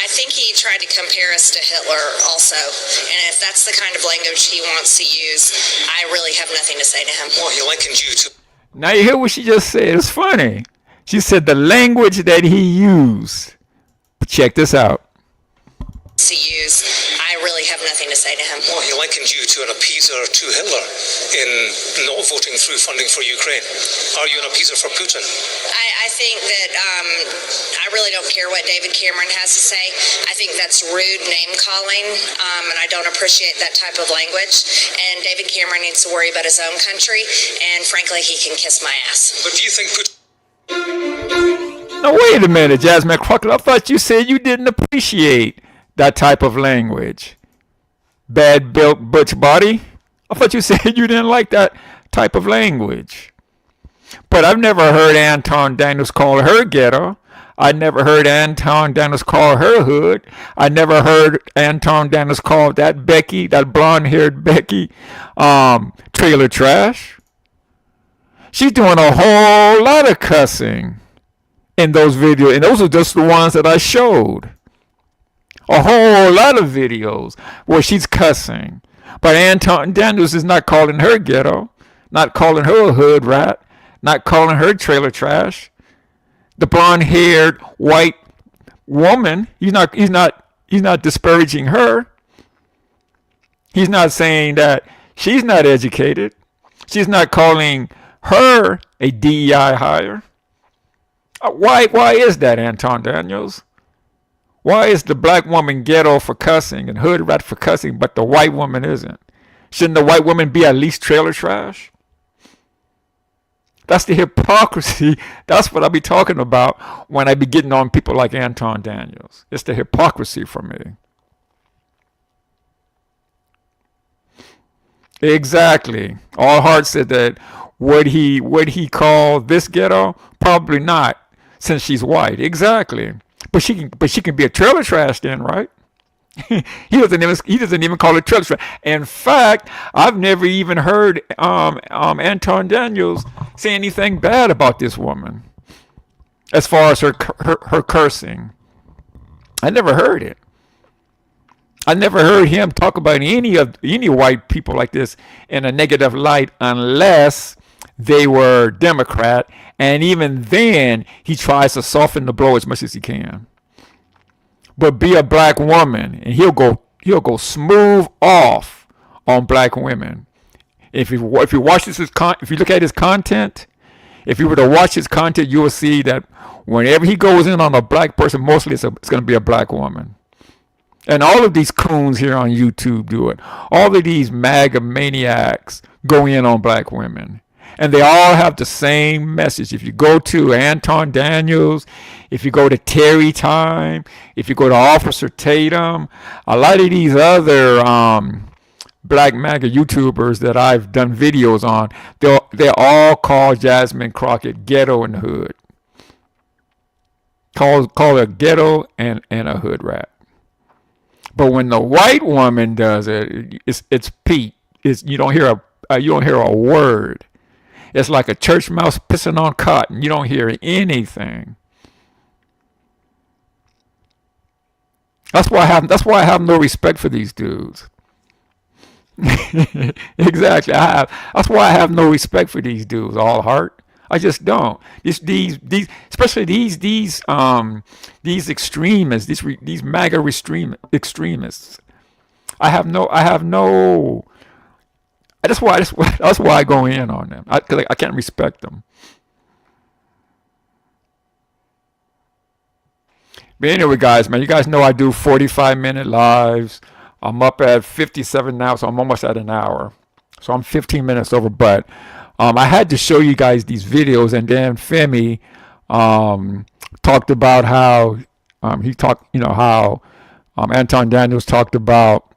I think he tried to compare us to Hitler also. And if that's the kind of language he wants to use, I really have nothing to say to him. Well, he likened you to... Now you hear what she just said. It's funny. She said the language that he used. But check this out. To use, I really have nothing to say to him. Well, he likened you to an appeaser to Hitler in not voting through funding for Ukraine. Are you an appeaser for Putin? I think that I really don't care what David Cameron has to say. I think that's rude name-calling, and I don't appreciate that type of language. And David Cameron needs to worry about his own country, and frankly, he can kiss my ass. But do you think Putin... Now, wait a minute, Jasmine Crockett. I thought you said you didn't appreciate that type of language. Bad built butch body. I thought you said you didn't like that type of language. But I've never heard Anton Daniels call her ghetto. I never heard Anton Daniels call her hood. I never heard Anton Daniels call that Becky, that blonde-haired Becky, trailer trash. She's doing a whole lot of cussing in those videos, and those are just the ones that I showed. A whole lot of videos where she's cussing. But Anton Daniels is not calling her ghetto, not calling her a hood rat, not calling her trailer trash. The blonde-haired white woman, he's not disparaging her. He's not saying that she's not educated. She's not calling her a DEI hire. Why is that, Anton Daniels? Why is the black woman ghetto for cussing and hood rat for cussing, but the white woman isn't? Shouldn't the white woman be at least trailer trash? That's the hypocrisy. That's what I be talking about when I be getting on people like Anton Daniels. It's the hypocrisy for me. Exactly. All Heart said that. Would he call this ghetto? Probably not, since she's white. Exactly. But she can be a trailer trash then, right? he doesn't even call it trailer trash. In fact, I've never even heard Anton Daniels say anything bad about this woman, as far as her cursing. I never heard it. I never heard him talk about any white people like this in a negative light, unless they were Democrat, and even then he tries to soften the blow as much as he can. But be a black woman, and he'll go smooth off on black women. If you watch if you look at his content, if you were to watch his content, you will see that whenever he goes in on a black person, mostly it's going to be a black woman. And all of these coons here on YouTube do it. All of these MAGA maniacs go in on black women. And they all have the same message. If you go to Anton Daniels, if you go to Terry Time, if you go to Officer Tatum, a lot of these other black MAGA YouTubers that I've done videos on, they all call Jasmine Crockett ghetto and hood. Call her ghetto and a hood rat. But when the white woman does it, it's Pete. You don't hear a word. It's like a church mouse pissing on cotton. You don't hear anything. That's why I have no respect for these dudes. Exactly. That's why I have no respect for these dudes. All Heart. I just don't. These especially these extremists, these MAGA extremists. I have no. That's why I go in on them. Because I can't respect them. But anyway, guys, man, you guys know I do 45-minute lives. I'm up at 57 now, so I'm almost at an hour. So I'm 15 minutes over. But I had to show you guys these videos, and then Femi talked about how how Anton Daniels talked about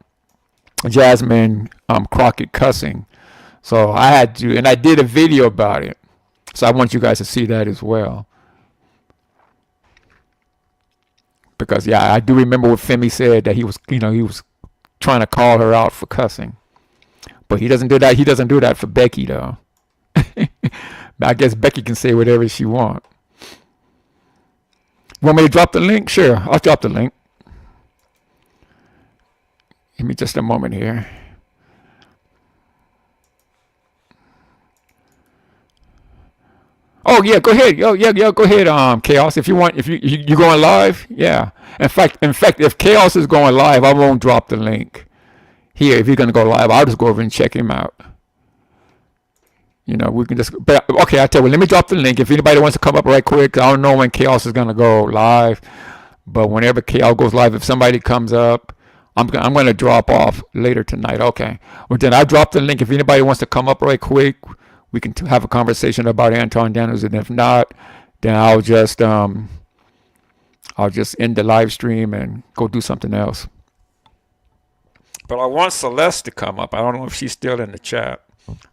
Jasmine Crockett cussing. So I had to, and I did a video about it. So I want you guys to see that as well. Because yeah, I do remember what Femi said, that he was trying to call her out for cussing. But he doesn't do that. He doesn't do that for Becky though. I guess Becky can say whatever she wants. Want me to drop the link? Sure, I'll drop the link. Give me just a moment here. Oh yeah, go ahead. Go ahead, Chaos. If you want, if you going live, yeah. In fact, if Chaos is going live, I won't drop the link here. If you're gonna go live, I'll just go over and check him out. We can just. But okay, I tell you, let me drop the link. If anybody wants to come up right quick, I don't know when Chaos is gonna go live, but whenever Chaos goes live, if somebody comes up, I'm going to drop off later tonight. Okay. Well, then I drop the link. If anybody wants to come up right quick, we can have a conversation about Anton Daniels. And if not, then I'll just end the live stream and go do something else. But I want Celeste to come up. I don't know if she's still in the chat.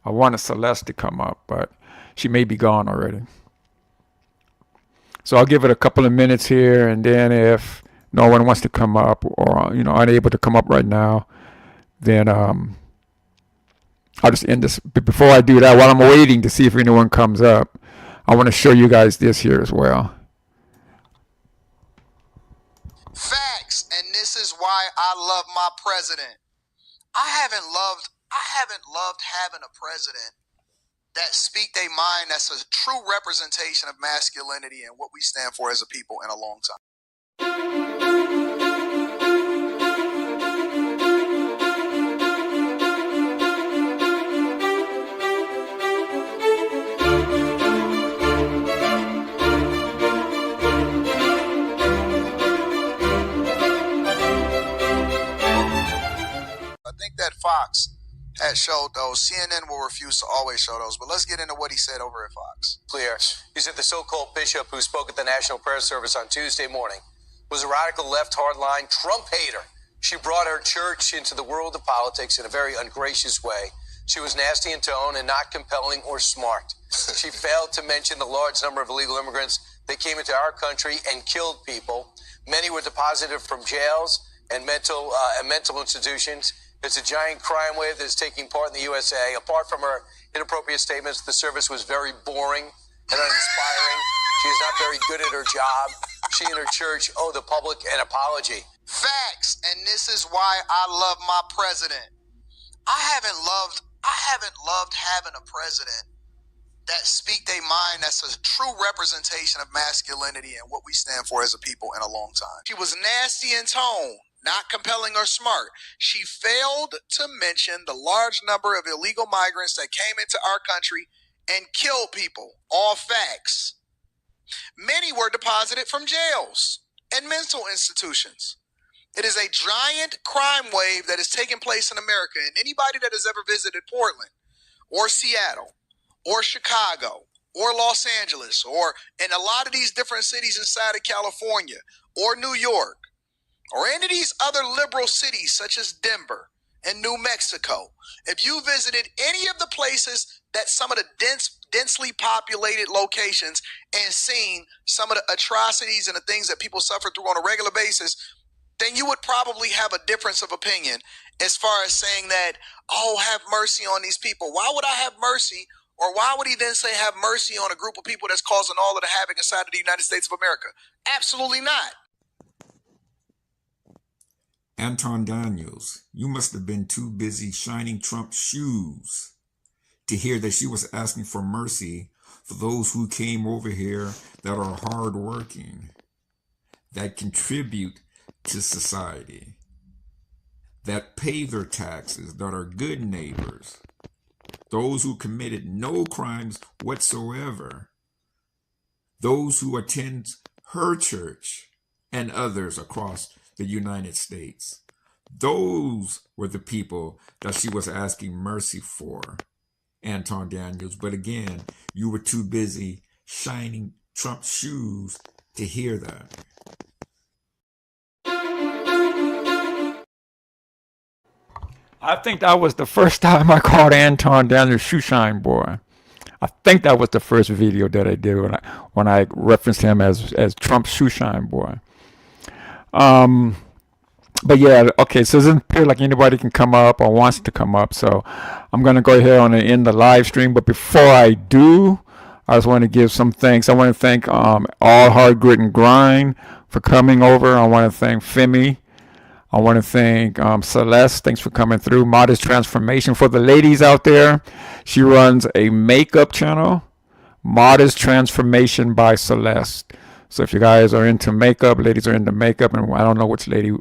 I wanted Celeste to come up, but she may be gone already. So I'll give it a couple of minutes here, and then if no one wants to come up, or unable to come up right now, then I'll just end this. But before I do that, while I'm waiting to see if anyone comes up, I want to show you guys this here as well. Facts, and this is why I love my president. I haven't loved having a president that speak their mind, that's a true representation of masculinity and what we stand for as a people in a long time. Fox had showed those. CNN will refuse to always show those. But let's get into what he said over at Fox. Clear. He said the so-called bishop who spoke at the National Prayer Service on Tuesday morning was a radical left hardline Trump hater. She brought her church into the world of politics in a very ungracious way. She was nasty in tone and not compelling or smart. She failed to mention the large number of illegal immigrants that came into our country and killed people. Many were deposited from jails and mental institutions. It's a giant crime wave that is taking part in the USA. Apart from her inappropriate statements, the service was very boring and uninspiring. She is not very good at her job. She and her church owe the public an apology. Facts, and this is why I love my president. I haven't loved having a president that speak their mind, that's a true representation of masculinity and what we stand for as a people in a long time. She was nasty in tone, not compelling or smart. She failed to mention the large number of illegal migrants that came into our country and killed people. All facts. Many were deposited from jails and mental institutions. It is a giant crime wave that is taking place in America. And anybody that has ever visited Portland or Seattle or Chicago or Los Angeles or in a lot of these different cities inside of California or New York or any of these other liberal cities such as Denver and New Mexico, if you visited any of the places that some of the densely populated locations and seen some of the atrocities and the things that people suffer through on a regular basis, then you would probably have a difference of opinion as far as saying that, oh, have mercy on these people. Why would I have mercy? Or why would he then say have mercy on a group of people that's causing all of the havoc inside of the United States of America? Absolutely not. Anton Daniels, you must have been too busy shining Trump's shoes to hear that she was asking for mercy for those who came over here that are hardworking, that contribute to society, that pay their taxes, that are good neighbors, those who committed no crimes whatsoever, those who attend her church and others across the United States. Those were the people that she was asking mercy for, Anton Daniels. But again, you were too busy shining Trump's shoes to hear that. I think that was the first time I called Anton Daniels Shoeshine Boy. I think that was the first video that I did when I referenced him as Trump's Shoeshine Boy. But yeah, okay, so it doesn't appear like anybody can come up or wants to come up, so I'm going to go ahead and end the live stream. But before I do, I just want to give some thanks. I want to thank All Hard Grit and Grind for coming over. I want to thank Femi. I want to thank Celeste. Thanks for coming through. Modest Transformation. For the ladies out there, she runs a makeup channel, Modest Transformation by Celeste. So if you guys are into makeup, ladies are into makeup, and I don't know what lady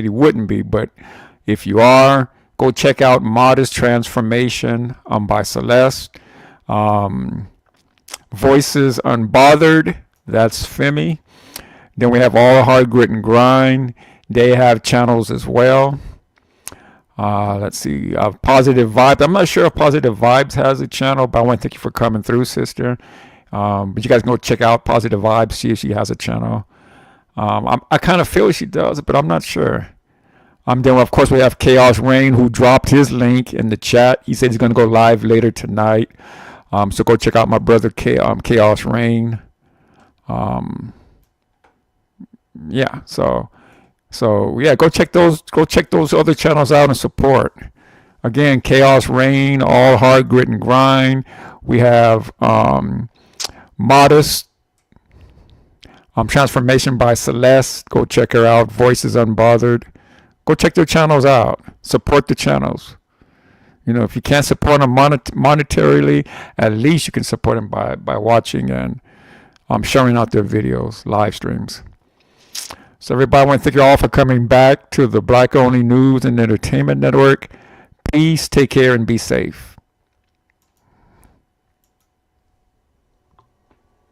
wouldn't be, but if you are, go check out Modest Transformation by Celeste. Voices Unbothered, that's Femi. Then we have All Hard Grit and Grind. They have channels as well. Let's see, Positive Vibes. I'm not sure if Positive Vibes has a channel, but I want to thank you for coming through, sister. But you guys can go check out Positive Vibes, see if she has a channel. I kind of feel she does, but I'm not sure. Then, of course, we have Chaos Rain, who dropped his link in the chat. He said he's going to go live later tonight. So go check out my brother Chaos Rain. Yeah, so yeah, go check those other channels out and support. Again, Chaos Rain, All Hard Grit and Grind. We have Modest Transformation by Celeste. Go check her out. Voices Unbothered. Go check their channels out. Support the channels. You know, if you can't support them monetarily, at least you can support them by watching and sharing out their videos, live streams. So everybody, I want to thank you all for coming back to the Black Only News and Entertainment Network. Peace, take care, and be safe.